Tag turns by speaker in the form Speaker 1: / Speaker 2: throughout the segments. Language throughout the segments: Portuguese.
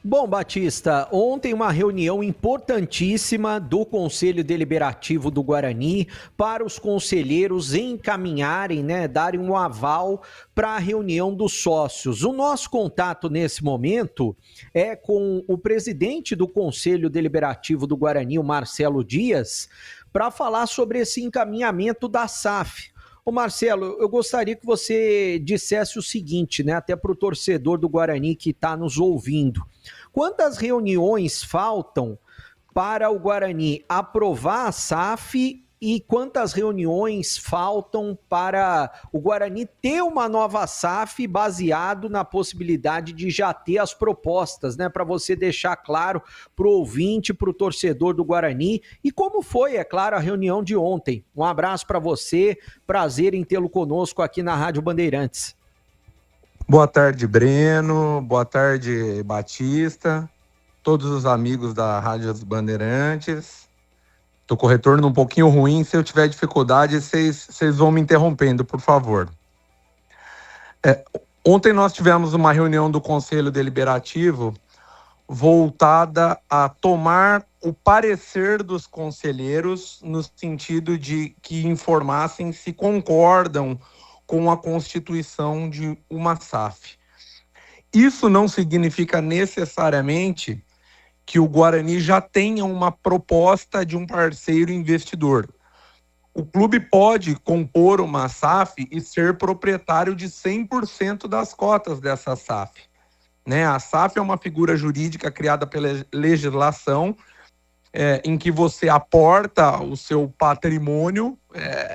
Speaker 1: Bom, Batista, ontem uma reunião importantíssima do Conselho Deliberativo do Guarani para os conselheiros encaminharem, darem um aval para a reunião dos sócios. O nosso contato nesse momento é com o presidente do Conselho Deliberativo do Guarani, o Marcelo Dias, para falar sobre esse encaminhamento da SAF. Ô Marcelo, eu gostaria que você dissesse o seguinte, até para o torcedor do Guarani que está nos ouvindo. Quantas reuniões faltam para o Guarani aprovar a SAF e quantas reuniões faltam para o Guarani ter uma nova SAF baseado na possibilidade de já ter as propostas, para você deixar claro para o ouvinte, para o torcedor do Guarani e como foi, é claro, a reunião de ontem. Um abraço para você, prazer em tê-lo conosco aqui na Rádio Bandeirantes.
Speaker 2: Boa tarde, Breno. Boa tarde, Batista. Todos os amigos da Rádio Bandeirantes. Estou com o retorno um pouquinho ruim. Se eu tiver dificuldade, vocês vão me interrompendo, por favor. Ontem nós tivemos uma reunião do Conselho Deliberativo voltada a tomar o parecer dos conselheiros no sentido de que informassem se concordam com a constituição de uma SAF. Isso não significa necessariamente que o Guarani já tenha uma proposta de um parceiro investidor. O clube pode compor uma SAF e ser proprietário de 100% das cotas dessa SAF. A SAF é uma figura jurídica criada pela legislação, em que você aporta o seu patrimônio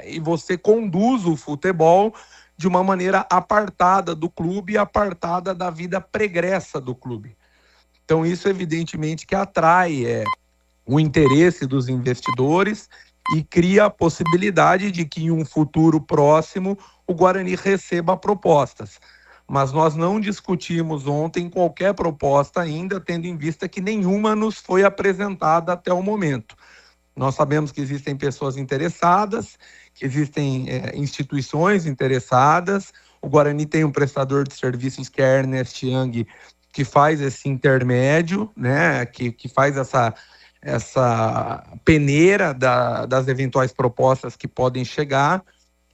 Speaker 2: e você conduz o futebol de uma maneira apartada do clube e apartada da vida pregressa do clube. Então isso evidentemente que atrai o interesse dos investidores e cria a possibilidade de que em um futuro próximo o Guarani receba propostas. Mas nós não discutimos ontem qualquer proposta ainda, tendo em vista que nenhuma nos foi apresentada até o momento. Nós sabemos que existem pessoas interessadas, que existem instituições interessadas. O Guarani tem um prestador de serviços que é a Ernst Young, que faz esse intermédio, que faz essa peneira das eventuais propostas que podem chegar.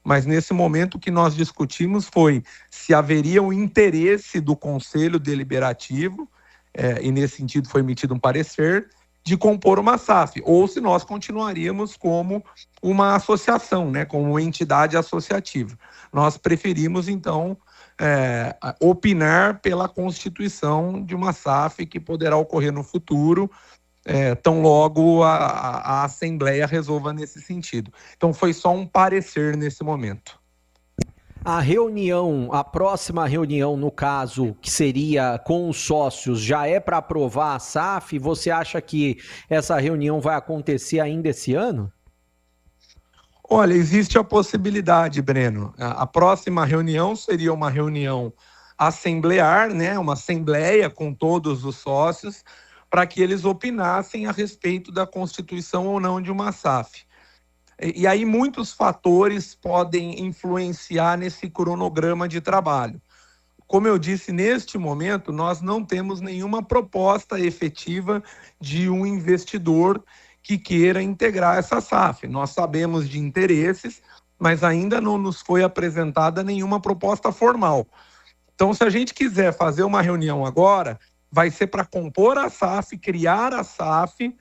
Speaker 2: Mas nesse momento o que nós discutimos foi se haveria um interesse do Conselho Deliberativo, e nesse sentido foi emitido um parecer, de compor uma SAF, ou se nós continuaríamos como uma associação, como uma entidade associativa. Nós preferimos, então, opinar pela constituição de uma SAF que poderá ocorrer no futuro, tão logo a Assembleia resolva nesse sentido. Então foi só um parecer nesse momento.
Speaker 1: A próxima reunião, no caso, que seria com os sócios, já é para aprovar a SAF? Você acha que essa reunião vai acontecer ainda esse ano?
Speaker 2: Olha, existe a possibilidade, Breno. A próxima reunião seria uma reunião assemblear, uma assembleia com todos os sócios, para que eles opinassem a respeito da constituição ou não de uma SAF. E aí muitos fatores podem influenciar nesse cronograma de trabalho. Como eu disse, neste momento, nós não temos nenhuma proposta efetiva de um investidor que queira integrar essa SAF. Nós sabemos de interesses, mas ainda não nos foi apresentada nenhuma proposta formal. Então, se a gente quiser fazer uma reunião agora, vai ser para compor a SAF, criar a SAF,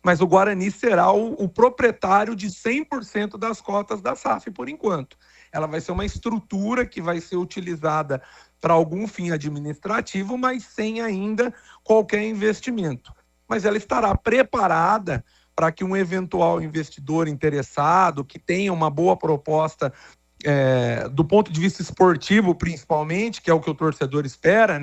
Speaker 2: mas o Guarani será o proprietário de 100% das cotas da SAF por enquanto. Ela vai ser uma estrutura que vai ser utilizada para algum fim administrativo, mas sem ainda qualquer investimento. Mas ela estará preparada para que um eventual investidor interessado, que tenha uma boa proposta do ponto de vista esportivo, principalmente, que é o que o torcedor espera,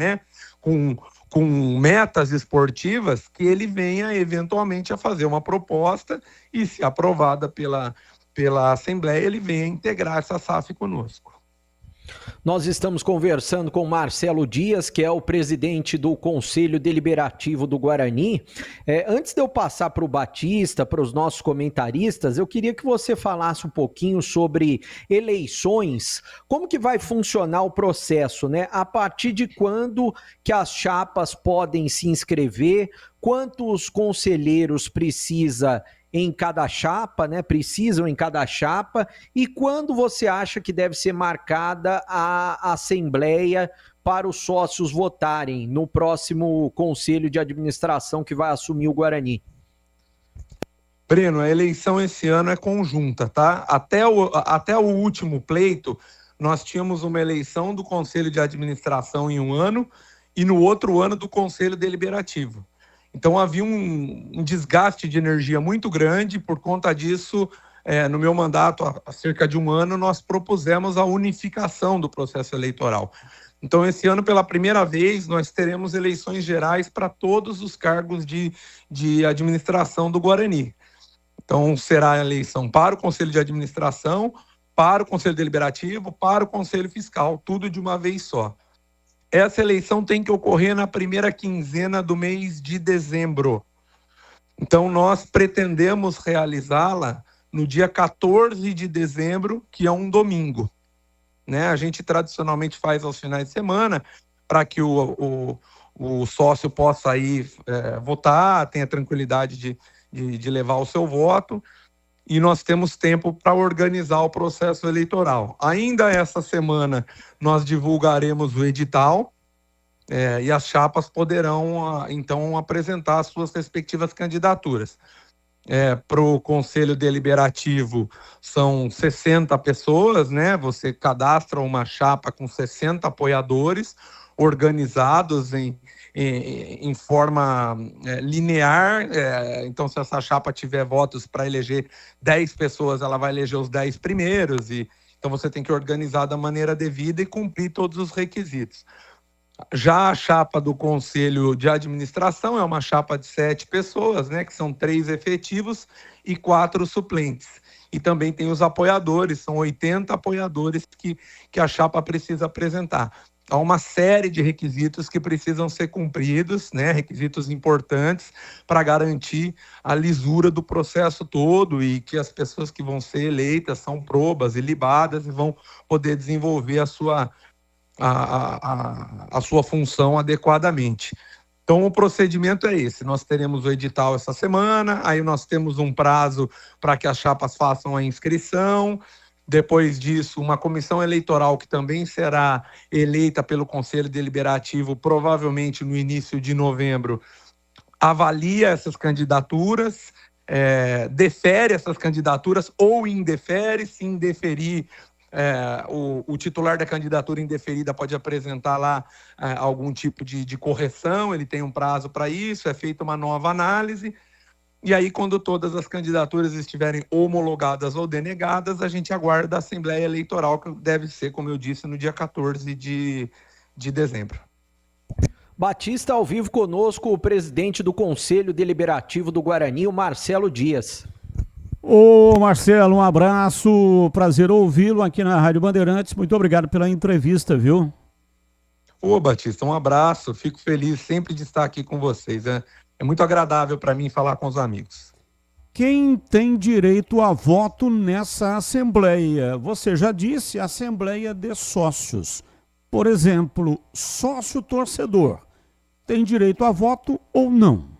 Speaker 2: com metas esportivas, que ele venha eventualmente a fazer uma proposta e, se aprovada pela Assembleia, ele venha integrar essa SAF conosco.
Speaker 1: Nós estamos conversando com Marcelo Dias, que é o presidente do Conselho Deliberativo do Guarani. Antes de eu passar para o Batista, para os nossos comentaristas, eu queria que você falasse um pouquinho sobre eleições. Como que vai funcionar o processo, né? A partir de quando que as chapas podem se inscrever? Quantos conselheiros precisa em cada chapa, né? Precisam em cada chapa. E quando você acha que deve ser marcada a assembleia para os sócios votarem no próximo conselho de administração que vai assumir o Guarani?
Speaker 2: Breno, a eleição esse ano é conjunta, tá? Até o último pleito, nós tínhamos uma eleição do conselho de administração em um ano e no outro ano do conselho deliberativo. Então havia um desgaste de energia muito grande. Por conta disso, no meu mandato, há cerca de um ano, nós propusemos a unificação do processo eleitoral. Então, esse ano, pela primeira vez, nós teremos eleições gerais para todos os cargos de administração do Guarani. Então, será a eleição para o Conselho de Administração, para o Conselho Deliberativo, para o Conselho Fiscal, tudo de uma vez só. Essa eleição tem que ocorrer na primeira quinzena do mês de dezembro. Então, nós pretendemos realizá-la no dia 14 de dezembro, que é um domingo, né? A gente tradicionalmente faz aos finais de semana para que o sócio possa ir votar, tenha tranquilidade de levar o seu voto, e nós temos tempo para organizar o processo eleitoral. Ainda essa semana nós divulgaremos o edital e as chapas poderão, então, apresentar as suas respectivas candidaturas. Para o Conselho Deliberativo são 60 pessoas, né? Você cadastra uma chapa com 60 apoiadores organizados em forma linear. Então, se essa chapa tiver votos para eleger 10 pessoas, ela vai eleger os 10 primeiros. Então, você tem que organizar da maneira devida e cumprir todos os requisitos. Já a chapa do Conselho de Administração é uma chapa de 7 pessoas, né, que são 3 efetivos e 4 suplentes. E também tem os apoiadores, são 80 apoiadores que a chapa precisa apresentar. Há uma série de requisitos que precisam ser cumpridos, né, requisitos importantes para garantir a lisura do processo todo e que as pessoas que vão ser eleitas são probas e libadas e vão poder desenvolver a sua função adequadamente. Então, o procedimento é esse. Nós teremos o edital essa semana, aí nós temos um prazo para que as chapas façam a inscrição. Depois disso, uma comissão eleitoral que também será eleita pelo Conselho Deliberativo, provavelmente no início de novembro, avalia essas candidaturas, defere essas candidaturas ou indefere. Se indeferir, o titular da candidatura indeferida pode apresentar lá algum tipo de correção, ele tem um prazo para isso, é feita uma nova análise, e aí quando todas as candidaturas estiverem homologadas ou denegadas, a gente aguarda a Assembleia Eleitoral, que deve ser, como eu disse, no dia 14 de dezembro.
Speaker 1: Batista, ao vivo conosco, o presidente do Conselho Deliberativo do Guarani, o Marcelo Dias.
Speaker 3: Ô Marcelo, um abraço, prazer ouvi-lo aqui na Rádio Bandeirantes, muito obrigado pela entrevista, viu?
Speaker 2: Ô Batista, um abraço, fico feliz sempre de estar aqui com vocês, é muito agradável para mim falar com os amigos.
Speaker 3: Quem tem direito a voto nessa assembleia? Você já disse, assembleia de sócios. Por exemplo, sócio torcedor, tem direito a voto ou não?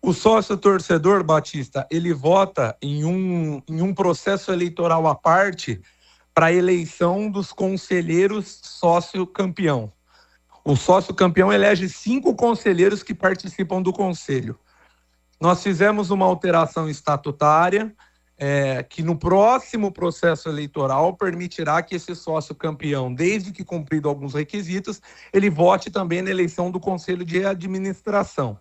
Speaker 2: O sócio torcedor, Batista, ele vota em um processo eleitoral à parte para a eleição dos conselheiros sócio-campeão. O sócio-campeão elege 5 conselheiros que participam do conselho. Nós fizemos uma alteração estatutária que no próximo processo eleitoral permitirá que esse sócio-campeão, desde que cumprido alguns requisitos, ele vote também na eleição do Conselho de Administração.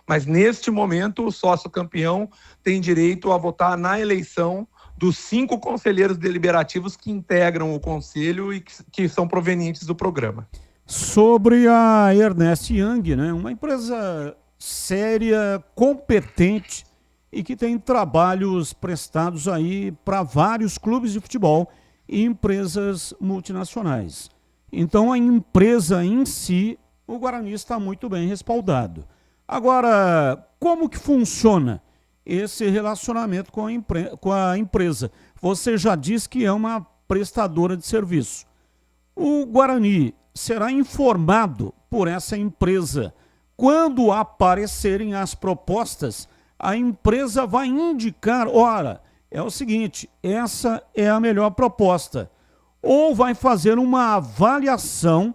Speaker 2: Mas, neste momento, o sócio-campeão tem direito a votar na eleição dos 5 conselheiros deliberativos que integram o conselho e que são provenientes do programa.
Speaker 3: Sobre a Ernest Young, né? Uma empresa séria, competente e que tem trabalhos prestados aí para vários clubes de futebol e empresas multinacionais. Então, a empresa em si, o Guarani está muito bem respaldado. Agora, como que funciona esse relacionamento com a empresa? Você já disse que é uma prestadora de serviço. O Guarani será informado por essa empresa. Quando aparecerem as propostas, a empresa vai indicar, ora, é o seguinte, essa é a melhor proposta. Ou vai fazer uma avaliação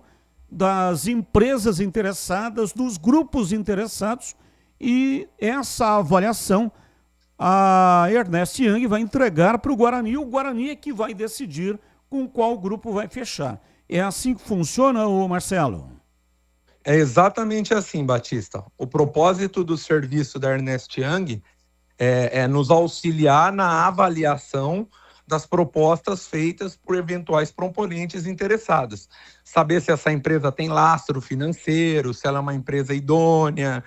Speaker 3: das empresas interessadas, dos grupos interessados, e essa avaliação a Ernest Young vai entregar para o Guarani. O Guarani é que vai decidir com qual grupo vai fechar. É assim que funciona, ô Marcelo?
Speaker 2: É exatamente assim, Batista. O propósito do serviço da Ernest Young é nos auxiliar na avaliação das propostas feitas por eventuais proponentes interessados. Saber se essa empresa tem lastro financeiro, se ela é uma empresa idônea,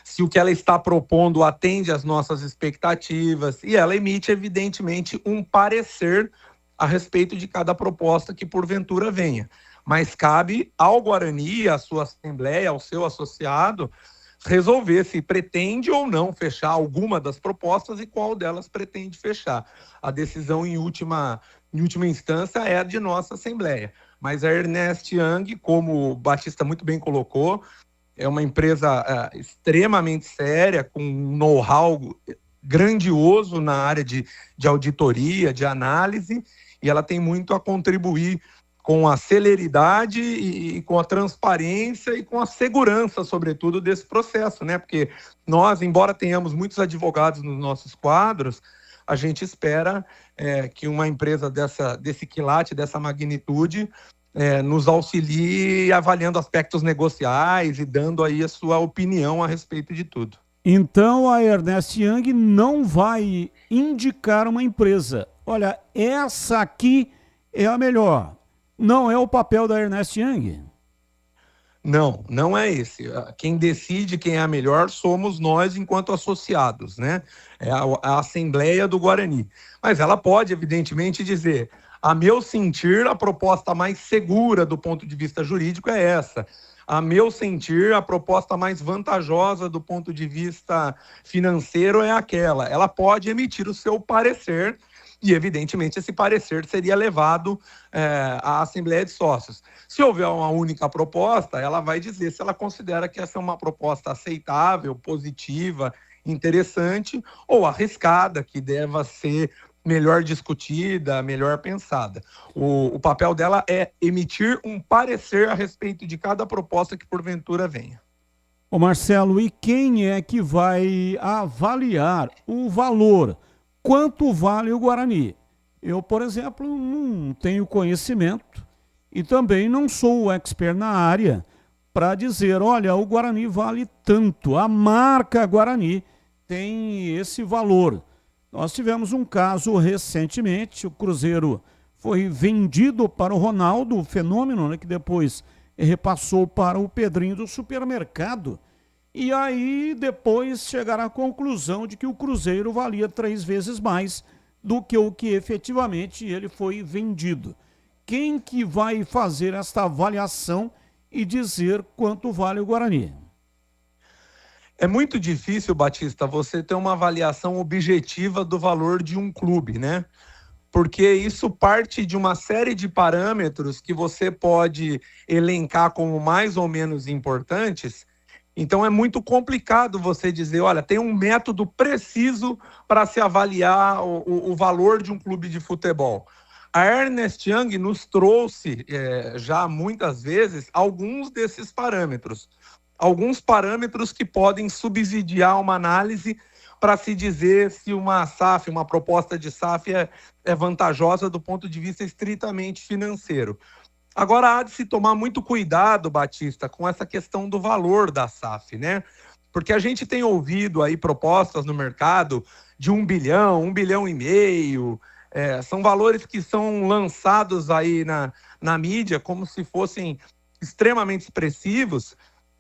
Speaker 2: se o que ela está propondo atende às nossas expectativas, e ela emite, evidentemente, um parecer a respeito de cada proposta que porventura venha. Mas cabe ao Guarani, à sua assembleia, ao seu associado, resolver se pretende ou não fechar alguma das propostas e qual delas pretende fechar. A decisão em última instância é a de nossa assembleia. Mas a Ernest Young, como o Batista muito bem colocou, é uma empresa extremamente séria, com um know-how grandioso na área de auditoria, de análise, e ela tem muito a contribuir com a celeridade e com a transparência e com a segurança, sobretudo, desse processo, né? Porque nós, embora tenhamos muitos advogados nos nossos quadros, a gente espera que uma empresa desse quilate, dessa magnitude, nos auxilie avaliando aspectos negociais e dando aí a sua opinião a respeito de tudo.
Speaker 3: Então a Ernest Young não vai indicar uma empresa. Olha, essa aqui é a melhor. Não é o papel da Ernest Young?
Speaker 2: Não, não é esse. Quem decide quem é a melhor somos nós enquanto associados, né? É a Assembleia do Guarani. Mas ela pode, evidentemente, dizer: a meu sentir, a proposta mais segura do ponto de vista jurídico é essa. A meu sentir, a proposta mais vantajosa do ponto de vista financeiro é aquela. Ela pode emitir o seu parecer e, evidentemente, esse parecer seria levado à Assembleia de Sócios. Se houver uma única proposta, ela vai dizer se ela considera que essa é uma proposta aceitável, positiva, interessante ou arriscada, que deva ser melhor discutida, melhor pensada. O papel dela é emitir um parecer a respeito de cada proposta que porventura venha.
Speaker 3: Ô Marcelo, e quem é que vai avaliar o valor? Quanto vale o Guarani? Eu, por exemplo, não tenho conhecimento e também não sou o expert na área para dizer, olha, o Guarani vale tanto, a marca Guarani tem esse valor. Nós tivemos um caso recentemente, o Cruzeiro foi vendido para o Ronaldo, o Fenômeno, né, que depois repassou para o Pedrinho do supermercado. E aí depois chegaram à conclusão de que o Cruzeiro valia 3 vezes mais do que o que efetivamente ele foi vendido. Quem que vai fazer esta avaliação e dizer quanto vale o Guarani?
Speaker 2: É muito difícil, Batista, você ter uma avaliação objetiva do valor de um clube, né? Porque isso parte de uma série de parâmetros que você pode elencar como mais ou menos importantes. Então é muito complicado você dizer, olha, tem um método preciso para se avaliar o valor de um clube de futebol. A Ernest Young nos trouxe já muitas vezes alguns desses parâmetros. Alguns parâmetros que podem subsidiar uma análise para se dizer se uma SAF, uma proposta de SAF é vantajosa do ponto de vista estritamente financeiro. Agora, há de se tomar muito cuidado, Batista, com essa questão do valor da SAF, né? Porque a gente tem ouvido aí propostas no mercado de 1 bilhão, 1,5 bilhão, são valores que são lançados aí na mídia como se fossem extremamente expressivos,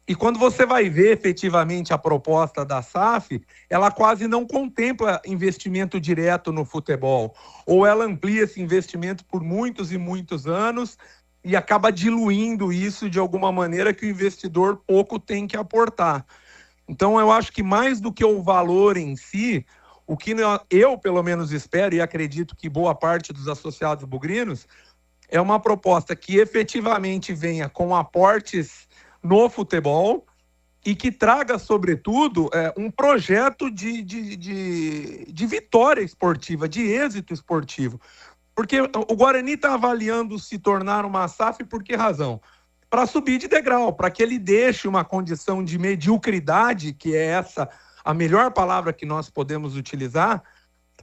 Speaker 2: E quando você vai ver efetivamente a proposta da SAF, ela quase não contempla investimento direto no futebol. Ou ela amplia esse investimento por muitos e muitos anos e acaba diluindo isso de alguma maneira que o investidor pouco tem que aportar. Então, eu acho que mais do que o valor em si, o que eu, pelo menos, espero e acredito que boa parte dos associados bugrinos, é uma proposta que efetivamente venha com aportes no futebol e que traga, sobretudo, um projeto de vitória esportiva, de êxito esportivo. Porque o Guarani está avaliando se tornar uma SAF por que razão? Para subir de degrau, para que ele deixe uma condição de mediocridade, que é essa a melhor palavra que nós podemos utilizar,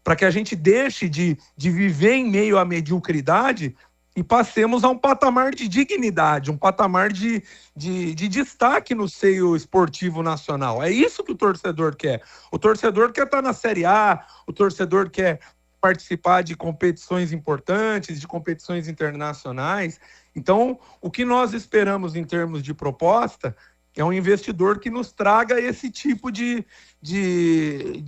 Speaker 2: para que a gente deixe de viver em meio à mediocridade e passemos a um patamar de dignidade, um patamar de destaque no seio esportivo nacional. É isso que o torcedor quer. O torcedor quer estar na Série A, o torcedor quer participar de competições importantes, de competições internacionais. Então, o que nós esperamos em termos de proposta é um investidor que nos traga esse tipo de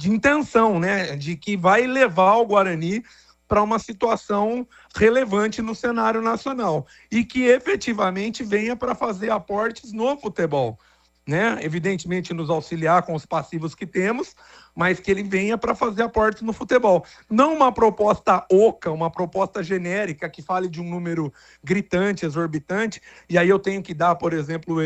Speaker 2: intenção, né? De que vai levar o Guarani para uma situação relevante no cenário nacional e que efetivamente venha para fazer aportes no futebol, né? Evidentemente nos auxiliar com os passivos que temos, mas que ele venha para fazer aportes no futebol. Não uma proposta oca, uma proposta genérica que fale de um número gritante, exorbitante, e aí eu tenho que dar, por exemplo,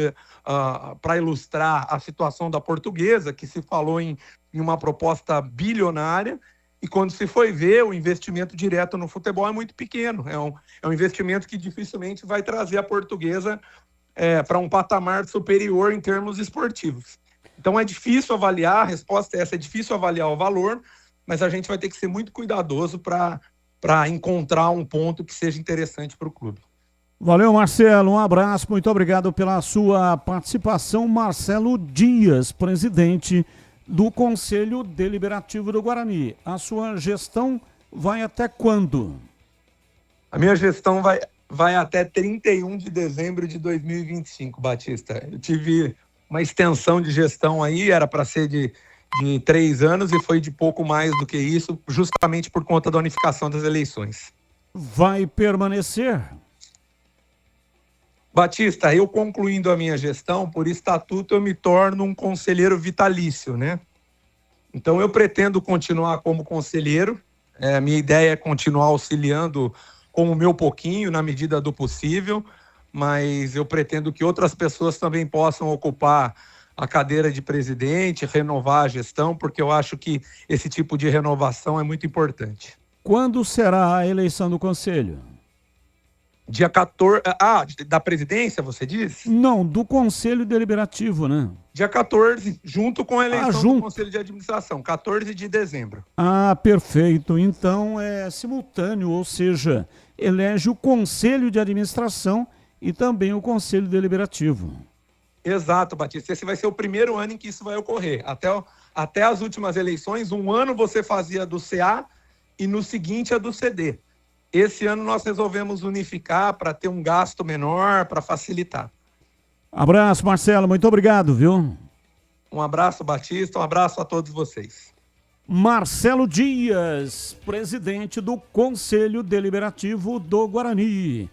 Speaker 2: para ilustrar a situação da Portuguesa, que se falou em uma proposta bilionária, e quando se foi ver, o investimento direto no futebol é muito pequeno. É um investimento que dificilmente vai trazer a Portuguesa para um patamar superior em termos esportivos. Então é difícil avaliar, a resposta é essa, é difícil avaliar o valor, mas a gente vai ter que ser muito cuidadoso para encontrar um ponto que seja interessante para o clube.
Speaker 3: Valeu, Marcelo, um abraço, muito obrigado pela sua participação. Marcelo Dias, presidente do Conselho Deliberativo do Guarani. A sua gestão vai até quando?
Speaker 2: A minha gestão vai até 31 de dezembro de 2025, Batista. Eu tive uma extensão de gestão aí, era para ser de 3 anos e foi de pouco mais do que isso, justamente por conta da unificação das eleições.
Speaker 3: Vai permanecer?
Speaker 2: Batista, eu concluindo a minha gestão, por estatuto eu me torno um conselheiro vitalício, né? Então eu pretendo continuar como conselheiro, a minha ideia é continuar auxiliando com o meu pouquinho, na medida do possível, mas eu pretendo que outras pessoas também possam ocupar a cadeira de presidente, renovar a gestão, porque eu acho que esse tipo de renovação é muito importante.
Speaker 3: Quando será a eleição do Conselho?
Speaker 2: Dia 14... Ah, da presidência, você diz?
Speaker 3: Não, do Conselho Deliberativo, né?
Speaker 2: Dia 14, junto com a eleição do Conselho de Administração, 14 de dezembro.
Speaker 3: Ah, perfeito. Então é simultâneo, ou seja, elege o Conselho de Administração e também o Conselho Deliberativo.
Speaker 2: Exato, Batista. Esse vai ser o primeiro ano em que isso vai ocorrer. Até as últimas eleições, um ano você fazia do CA e no seguinte a do CD. Esse ano nós resolvemos unificar para ter um gasto menor, para facilitar.
Speaker 3: Abraço, Marcelo. Muito obrigado, viu?
Speaker 2: Um abraço, Batista. Um abraço a todos vocês.
Speaker 3: Marcelo Dias, presidente do Conselho Deliberativo do Guarani.